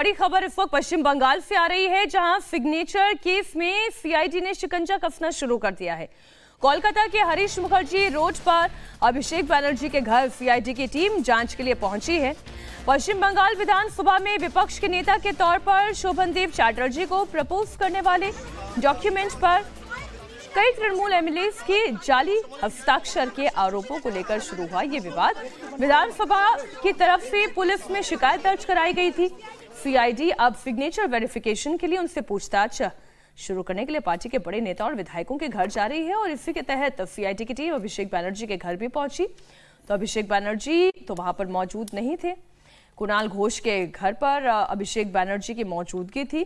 बड़ी खबर इस वक्त पश्चिम बंगाल से आ रही है, जहां सिग्नेचर केस में सीआईडी ने शिकंजा कसना शुरू कर दिया है। कोलकाता के हरीश मुखर्जी रोड पर अभिषेक बनर्जी के घर सीआईडी की टीम जांच के लिए पहुंची है। पश्चिम बंगाल विधानसभा में विपक्ष के नेता के तौर पर शोभनदेव चैटर्जी को प्रपोज करने वाले डॉक्यूमेंट पर कई तृणमूल एमएलएस के जाली हस्ताक्षर के आरोपों को लेकर शुरू हुआ ये विवाद। विधानसभा की तरफ से पुलिस में शिकायत दर्ज कराई गई थी। सीआईडी अब सिग्नेचर वेरिफिकेशन के लिए उनसे पूछताछ शुरू करने के लिए पार्टी के बड़े नेता और विधायकों के घर जा रही है और इसी के तहत सीआईडी की टीम अभिषेक बनर्जी के घर भी पहुंची। तो अभिषेक बनर्जी तो वहां पर मौजूद नहीं थे, कुणाल घोष के घर पर अभिषेक बनर्जी की मौजूदगी थी।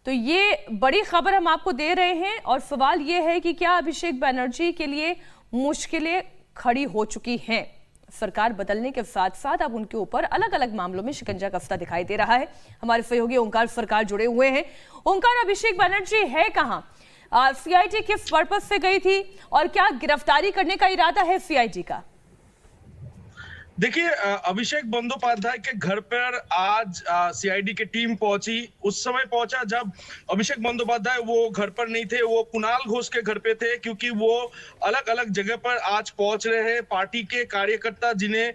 तो ये बड़ी खबर हम आपको दे रहे हैं और सवाल ये है कि क्या अभिषेक बनर्जी के लिए मुश्किलें खड़ी हो चुकी हैं? सरकार बदलने के साथ साथ अब उनके ऊपर अलग अलग मामलों में शिकंजा कसता दिखाई दे रहा है। हमारे सहयोगी ओंकार सरकार जुड़े हुए हैं। ओंकार, अभिषेक बनर्जी है कहां? सीआईडी किस पर्पस से गई थी और क्या गिरफ्तारी करने का इरादा है सीआईडी का? देखिए, अभिषेक बंदोपाध्याय के घर पर आज सीआईडी की टीम पहुंची। उस समय पहुंचा जब अभिषेक बंदोपाध्याय वो घर पर नहीं थे, वो कुणाल घोष के घर पे थे, क्योंकि वो अलग अलग जगह पर आज पहुंच रहे हैं। पार्टी के कार्यकर्ता जिन्हें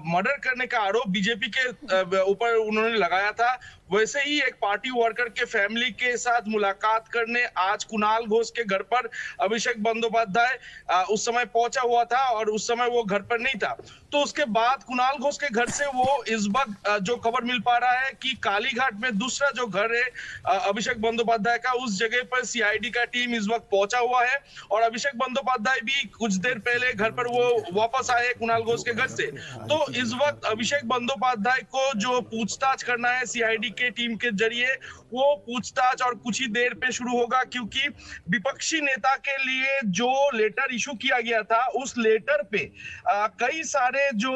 मर्डर करने का आरोप बीजेपी के ऊपर उन्होंने लगाया था, वैसे ही एक पार्टी वर्कर के फैमिली के साथ मुलाकात करने आज कुणाल घोष के घर पर अभिषेक बंदोपाध्याय उस समय पहुंचा हुआ था और उस समय वो घर पर नहीं था। तो उसके बाद कुणाल घोष के घर से वो इस वक्त जो खबर मिल पा रहा है कि कालीघाट में दूसरा जो घर है अभिषेक बंदोपाध्याय का, उस जगह पर सीआईडी का टीम इस वक्त पहुंचा हुआ है और अभिषेक बंदोपाध्याय भी कुछ देर पहले घर पर वो वापस आए कुणाल घोष के घर से। तो इस वक्त अभिषेक बंदोपाध्याय को जो पूछताछ करना है सीआईडी के टीम के जरिए, वो पूछताछ और कुछ ही देर पे शुरू होगा, क्योंकि विपक्षी नेता के लिए जो लेटर इशू किया गया था उस लेटर पे कई सारे जो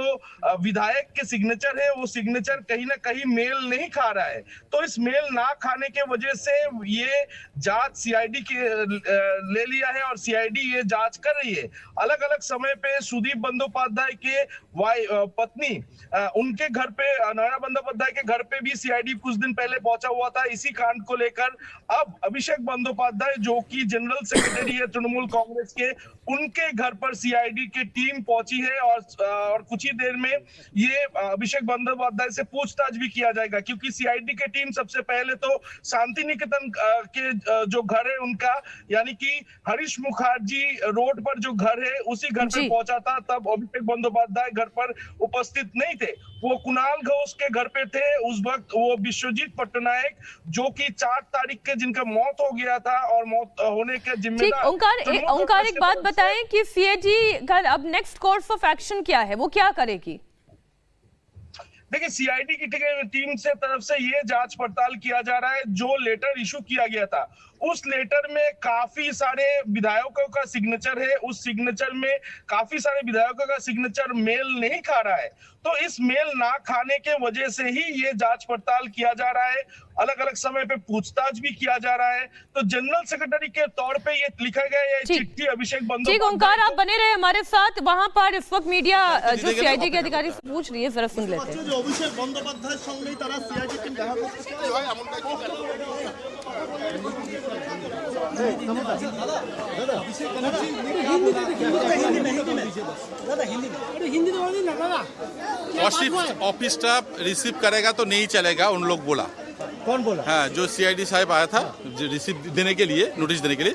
विधायक के सिग्नेचर है वो सिग्नेचर कहीं ना कहीं मेल नहीं खा रहा है। तो इस मेल ना खाने के वजह से ये जांच सीआईडी के ले लिया है और सीआईडी ये जांच कर रही है। अलग अलग समय पे सुदीप बंदोपाध्याय के पत्नी उनके घर पे, नयना बंदोपाध्याय के घर पे भी सीआईडी कुछ दिन पहले पहुंचा हुआ था इसी कांड को लेकर। अब अभिषेक बंदोपाध्याय जो कि जनरल सेक्रेटरी है तृणमूल कांग्रेस के, उनके घर पर सीआईडी की टीम पहुंची है और कुछ ही देर में ये अभिषेक बंदोपाध्याय से पूछताछ भी किया जाएगा, क्योंकि सीआईडी की टीम सबसे पहले तो शांति निकेतन के जो घर है उनका, यानी कि हरीश मुखर्जी रोड पर जो घर है उसी घर पे पहुंचा था। तब अभिषेक बंदोपाध्याय घर पर उपस्थित नहीं थे, वो कुणाल घोष के घर पे थे। उस वक्त वो विश्वजीत पट्टनायक जो कि 4 तारीख के जिनका मौत हो गया था और मौत होने के जिम्मेदार। ओंकार एक बात बताएं कि सीआईडी का अब नेक्स्ट कोर्स ऑफ एक्शन क्या है, वो क्या करेगी? देखिए, सीआईडी की टीम से तरफ से ये जांच पड़ताल किया जा रहा है। जो लेटर इशू किया गया था उस लेटर में काफी सारे विधायकों का सिग्नेचर है, उस सिग्नेचर में काफी सारे विधायकों का सिग्नेचर मेल नहीं खा रहा है। तो इस मेल ना खाने के वजह से ही ये जांच पड़ताल किया जा रहा है। अलग अलग समय पे पूछताछ भी किया जा रहा है। तो जनरल सेक्रेटरी के तौर पे ये लिखा गया है चिट्ठी अभिषेक बंदोपाध्याय। ठीक, ओंकार आप बने रहे हमारे साथ। वहां पर इस वक्त मीडिया जो सीआईडी के अधिकारी से पूछ रही है, जरा सुन लेते हैं। अभिषेक बंदोपाध्याय संगे तारा सीआईडी टीम দেখা ऑफिस स्टाफ रिसीव करेगा तो नहीं चलेगा, उन लोग बोला। कौन बोला? हाँ, जो सीआईडी साहब आया था रिसीव देने के लिए, नोटिस देने के लिए,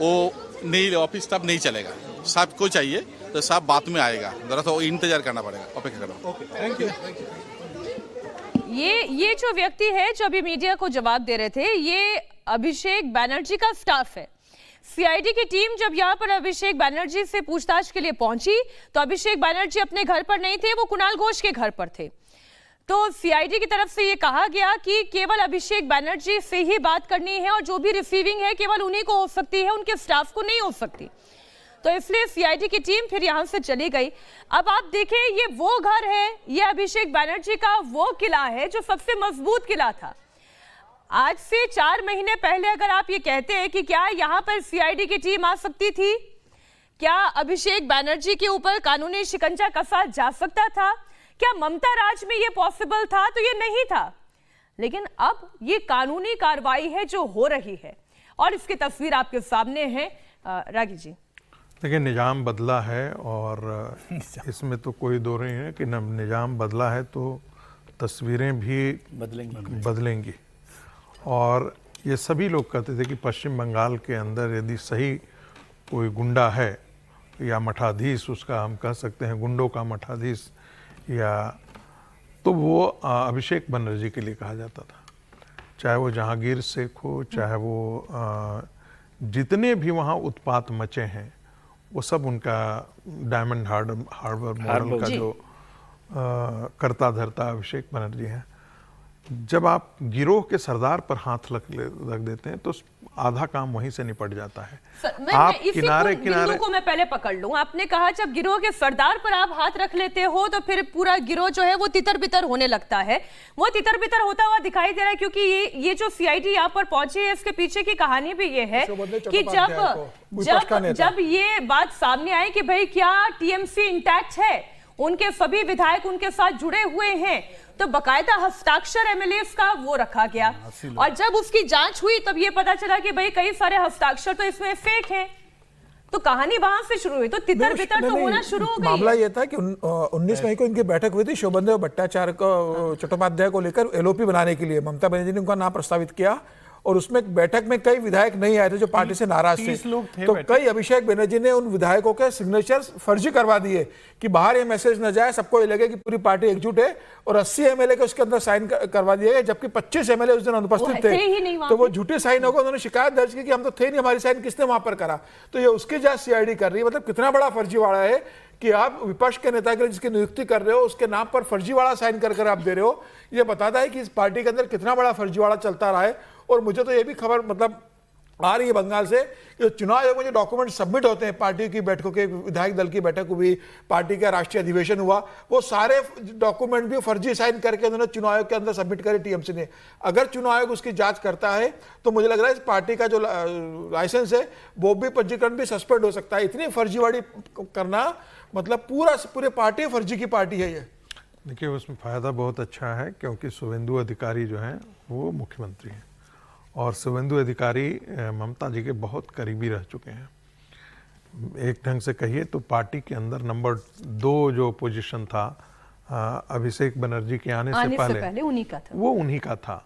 वो नहीं, ऑफिस स्टाफ नहीं चलेगा। साहब को चाहिए तो साहब बाद में आएगा, जरा तो इंतजार करना पड़ेगा, अपेक्षा करो। Okay, thank you. ये जो व्यक्ति है जो अभी मीडिया को जवाब दे रहे थे, ये अभिषेक बनर्जी का स्टाफ है। सीआईडी की टीम जब यहाँ पर अभिषेक बनर्जी से पूछताछ के लिए पहुंची तो अभिषेक बनर्जी अपने घर पर नहीं थे, वो कुणाल घोष के घर पर थे। तो सीआईडी की तरफ से ये कहा गया कि केवल अभिषेक बनर्जी से ही बात करनी है और जो भी रिसीविंग है केवल उन्हीं को हो सकती है, उनके स्टाफ को नहीं हो सकती। तो इसलिए सीआईडी की टीम फिर यहां से चली गई। अब आप देखें, ये वो घर है, ये अभिषेक बनर्जी का वो किला है जो सबसे मजबूत किला था। आज से 4 महीने पहले अगर आप ये कहते हैं कि क्या यहां पर सीआईडी की टीम आ सकती थी, क्या अभिषेक बनर्जी के ऊपर कानूनी शिकंजा कसा जा सकता था, क्या ममता राज में ये पॉसिबल था? तो ये नहीं था। लेकिन अब ये कानूनी कार्रवाई है जो हो रही है और इसकी तस्वीर आपके सामने है। रागी जी, देखिए, निज़ाम बदला है और इसमें तो कोई दो नहीं है कि निज़ाम बदला है तो तस्वीरें भी बदलेंगी। और ये सभी लोग कहते थे कि पश्चिम बंगाल के अंदर यदि सही कोई गुंडा है या मठाधीश, उसका हम कह सकते हैं गुंडों का मठाधीश, या तो वो अभिषेक बनर्जी के लिए कहा जाता था। चाहे वो जहांगीर शेख हो, चाहे वो जितने भी वहाँ उत्पात मचे हैं वो सब उनका डायमंड हार्बर मॉडल का जो करता धरता अभिषेक बनर्जी है। जब आप गिरोह के सरदार पर हाथ रख देते हैं तो आधा काम वहीं से निपट जाता है। आप किनारे को मैं पहले पकड़ लूं। आपने कहा जब गिरोह के सरदार पर आप हाथ रख लेते हो तो फिर पूरा गिरोह जो है वो तितर बितर होने लगता है। वो तितर बितर होता हुआ दिखाई दे रहा है क्योंकि ये जो सीआईडी यहाँ पर पहुंची है इसके पीछे की कहानी भी ये है कि जब ये बात सामने आई कि भाई क्या टीएमसी इंटैक्ट है, उनके सभी विधायक उनके साथ जुड़े हुए हैं, तो बकायदा हस्ताक्षर एमएलएस का वो रखा गया। और जब उसकी जांच हुई तब ये पता चला कि भाई कई सारे हस्ताक्षर तो इसमें फेक हैं। तो कहानी वहां से शुरू हुई, तो तितर बितर तो होना शुरू हो गई। मामला ये था कि 19 मई को इनकी बैठक हुई थी शोभनदेव भट्टाचार्य को चट्टोपाध्याय को लेकर एलओपी बनाने के लिए। ममता बनर्जी ने उनका नाम प्रस्तावित किया और उसमें बैठक में कई विधायक नहीं आए थे जो पार्टी से नाराज थे। तो कई अभिषेक बनर्जी ने उन विधायकों के सिग्नेचर्स फर्जी करवा दिए कि बाहर ये मैसेज न जाए, सबको ये लगे कि पूरी पार्टी एकजुट है, और 80 एमएलए के उसके अंदर साइन करवा दिए गए, जबकि 25 एमएलए उस दिन अनुपस्थित थे। तो वो झूठे साइन होकर उन्होंने शिकायत दर्ज की कि हम तो थे नहीं, हमारी साइन किसने वहां पर करा। तो ये उसकी जांच सीआईडी कर रही है। मतलब कितना बड़ा फर्जीवाड़ा है कि आप विपक्ष के नेता के लिए जिसकी नियुक्ति कर रहे हो उसके नाम पर फर्जीवाड़ा साइन कर आप दे रहे हो। ये बताता है कि इस पार्टी के अंदर कितना बड़ा फर्जीवाड़ा चलता रहा है। और मुझे तो ये भी खबर मतलब आ रही है बंगाल से कि चुनाव आयोग में जो डॉक्यूमेंट सबमिट होते हैं, पार्टी की बैठकों के, विधायक दल की बैठक हुई, पार्टी का राष्ट्रीय अधिवेशन हुआ, वो सारे डॉक्यूमेंट भी फर्जी साइन करके उन्होंने चुनाव आयोग के अंदर सबमिट करे टीएमसी ने। अगर चुनाव आयोग उसकी जांच करता है तो मुझे लग रहा है इस पार्टी का जो लाइसेंस है वो भी, पंजीकरण भी सस्पेंड हो सकता है। इतनी फर्जीवाड़ी करना मतलब पूरे पार्टी फर्जी की पार्टी है ये। देखिए, उसमें फ़ायदा बहुत अच्छा है क्योंकि शुभेंदु अधिकारी जो हैं वो मुख्यमंत्री हैं और शुभेंदु अधिकारी ममता जी के बहुत करीबी रह चुके हैं। एक ढंग से कहिए तो पार्टी के अंदर नंबर 2 जो पोजीशन था अभिषेक बनर्जी के आने से पहले उन्हीं का था, वो उन्हीं का था।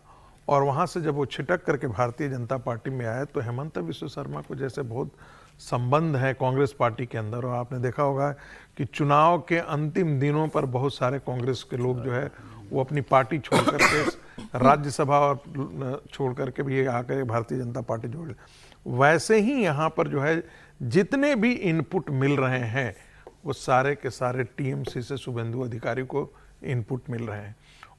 और वहाँ से जब वो छिटक करके भारतीय जनता पार्टी में आए तो हेमंत बिस्व शर्मा को जैसे बहुत संबंध है कांग्रेस पार्टी के अंदर। और आपने देखा होगा कि चुनाव के अंतिम दिनों पर बहुत सारे कांग्रेस के लोग जो है वो अपनी पार्टी छोड़ करके राज्यसभा और छोड़ करके भी आकर भारतीय जनता पार्टी जोड़। वैसे ही यहाँ पर जो है जितने भी इनपुट मिल रहे हैं वो सारे के सारे टीएमसी से शुभेंदु अधिकारी को इनपुट मिल रहे हैं।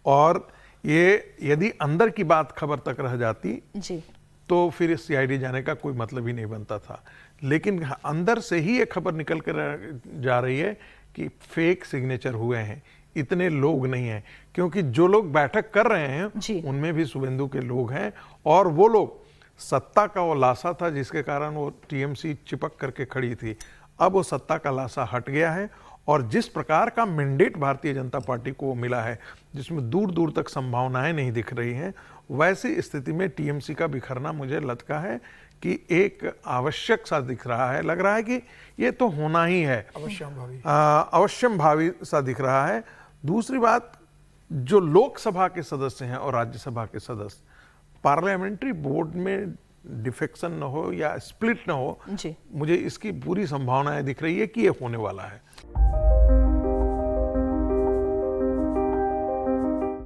और ये यदि अंदर की बात खबर तक रह जाती जी तो फिर सीआईडी जाने का कोई मतलब ही नहीं बनता था। लेकिन अंदर से ही ये खबर निकल कर जा रही है कि फेक सिग्नेचर हुए हैं, इतने लोग नहीं हैं, क्योंकि जो लोग बैठक कर रहे हैं उनमें भी शुभेंदु के लोग हैं और वो लोग सत्ता का वो लाशा था जिसके कारण वो टीएमसी चिपक करके खड़ी थी। अब वो सत्ता का लाशा हट गया है और जिस प्रकार का मैंडेट भारतीय जनता पार्टी को मिला है जिसमें दूर दूर तक संभावनाएं नहीं दिख रही हैं, वैसी स्थिति में टीएमसी का बिखरना मुझे लगता है कि एक आवश्यक सा दिख रहा है। लग रहा है कि ये तो होना ही है, अवश्यम भावी सा दिख रहा है। दूसरी बात, जो लोकसभा के सदस्य हैं और राज्यसभा के सदस्य, पार्लियामेंट्री बोर्ड में डिफेक्शन न हो या स्प्लिट न हो, मुझे इसकी पूरी संभावनाएं दिख रही है कि ये होने वाला है।